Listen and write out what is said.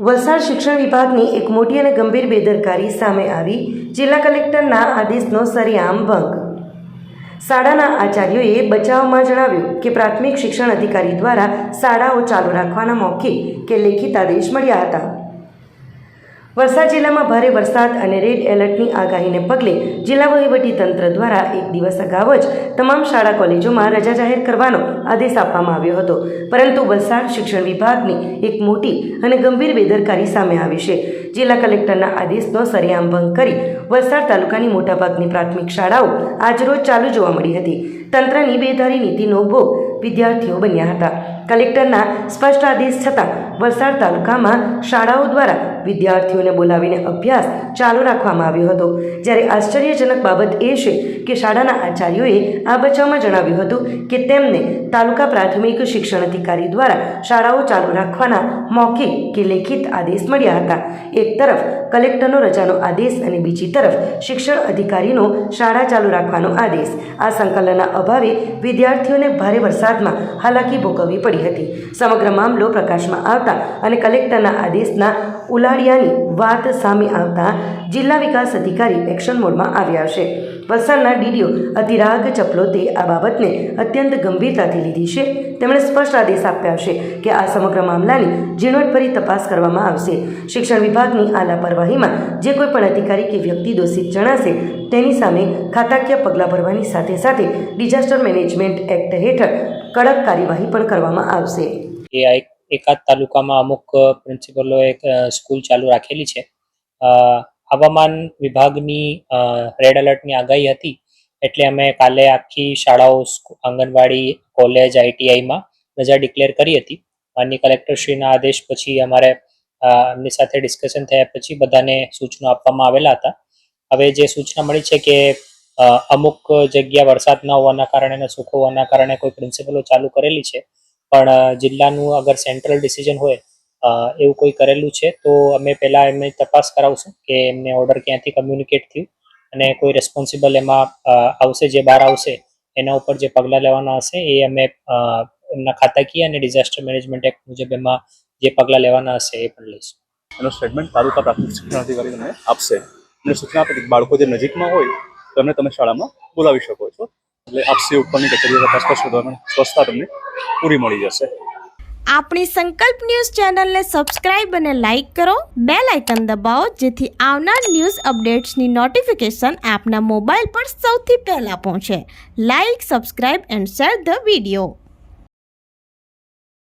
વલસાડ શિક્ષણ વિભાગની એક મોટી અને ગંભીર બેદરકારી સામે આવી. જિલ્લા કલેક્ટરના આદેશનો સરેઆમ ભંગ. શાળાના આચાર્યોએ બચાવમાં જણાવ્યું કે પ્રાથમિક શિક્ષણ અધિકારી દ્વારા શાળાઓ ચાલુ રાખવાના મૌખિક કે લેખિત આદેશ મળ્યા હતા. વલસાડ જિલ્લામાં ભારે વરસાદ અને રેડ એલર્ટની આગાહીને પગલે જિલ્લા વહીવટીતંત્ર દ્વારા એક દિવસ અગાઉ જ તમામ શાળા કોલેજોમાં રજા જાહેર કરવાનો આદેશ આપવામાં આવ્યો હતો. પરંતુ વલસાડ શિક્ષણ વિભાગની એક મોટી અને ગંભીર બેદરકારી સામે આવી છે. જિલ્લા કલેક્ટરના આદેશનો સરેઆમ ભંગ કરી વલસાડ તાલુકાની મોટાભાગની પ્રાથમિક શાળાઓ આજરોજ ચાલુ જોવા મળી હતી. તંત્રની બેધારી નીતિનો ભોગ વિદ્યાર્થીઓ બન્યા હતા. કલેક્ટરના સ્પષ્ટ આદેશ છતાં વલસાડ તાલુકામાં શાળાઓ દ્વારા વિદ્યાર્થીઓને બોલાવીને અભ્યાસ ચાલુ રાખવામાં આવ્યો હતો. જ્યારે આશ્ચર્યજનક બાબત એ છે કે શાળાના આચાર્યોએ આ બચાવમાં જણાવ્યું હતું કે તેમને તાલુકા પ્રાથમિક શિક્ષણ અધિકારી દ્વારા શાળાઓ ચાલુ રાખવાના મૌખિક કે લેખિત આદેશ મળ્યા હતા. એક તરફ કલેક્ટરનો રજાનો આદેશ અને બીજી તરફ શિક્ષણ અધિકારીનો શાળા ચાલુ રાખવાનો આદેશ. આ સંકલનના અભાવે વિદ્યાર્થીઓને ભારે વરસાદમાં હાલાકી ભોગવવી પડી હતી. સમગ્ર મામલો પ્રકાશમાં આવતા અને કલેક્ટરના આદેશના ઉલાડિયાની વાત સામે આવતા જિલ્લા વિકાસ અધિકારી એક્શન મોડમાં આવ્યા છે. વલસાડના ડીડીઓ અતિરાગ ચપલોતે આ બાબતને અત્યંત ગંભીરતાથી લીધી છે. તેમણે સ્પષ્ટ આદેશ આપ્યા છે કે આ સમગ્ર મામલાની ઝીણવટભરી તપાસ કરવામાં આવશે. શિક્ષણ વિભાગની આ લાપરવાહીમાં જે કોઈ પણ અધિકારી કે વ્યક્તિ દોષિત જણાશે તેની સામે ખાતાકીય પગલાં ભરવાની સાથે સાથે ડિઝાસ્ટર મેનેજમેન્ટ એક્ટ હેઠળ કડક કાર્યવાહી પણ કરવામાં આવશે. એકાદ તાલુકામાં અમુક પ્રિન્સિપલોએ સ્કૂલ ચાલુ રાખેલી છે. હવામાન વિભાગની રેડ એલર્ટની આગાહી હતી એટલે અમે કાલે આખી શાળાઓ, આંગણવાડી, કોલેજ, ITIમાં રજા ડિક્લેર કરી હતી. માનનીય કલેક્ટરશ્રીના આદેશ પછી અમારે એમની સાથે ડિસ્કશન થયા પછી બધાને સૂચનો આપવામાં આવેલા હતા. હવે જે સૂચના મળી છે કે અમુક જગ્યા વરસાદ ન હોવાના કારણે અને સૂકો હોવાના કારણે કોઈ પ્રિન્સિપલો ચાલુ કરેલી છે, પણ જિલ્લાનું અગર સેન્ટ્રલ ડિસિઝન હોય એવું કોઈ કરેલું છે તો અમે પહેલાં એમની તપાસ કરાવશું કે એમને ઓર્ડર ક્યાંથી કમ્યુનિકેટ થયું અને કોઈ રેસ્પોન્સિબલ એમાં આવશે, જે બહાર આવશે એના ઉપર જે પગલાં લેવાના હશે એ અમે એમના ખાતાકીય અને ડિઝાસ્ટર મેનેજમેન્ટ એક્ટ મુજબ એમાં જે પગલાં લેવાના હશે એ પણ લઈશું. એનો સ્ટેટમેન્ટ તાલુકા પ્રાથમિક શિક્ષણ અધિકારી તમને આપશે અને સૂચના આપે કે બાળકો જે નજીકમાં હોય તો એમને તમે શાળામાં બોલાવી શકો છો. એટલે આપસી ઉપરની કચેરીઓ તપાસ કરશો તો સ્વચ્છતા તમને પૂરી મળી જશે. આપણી સંકલ્પ ન્યૂઝ ચેનલને સબસ્ક્રાઇબ અને લાઇક કરો, બેલ આઇકન દબાવો જેથી આવનાર ન્યૂઝ અપડેટ્સની નોટિફિકેશન આપના મોબાઈલ પર સૌથી પહેલા પહોંચે. Like, subscribe and share the video.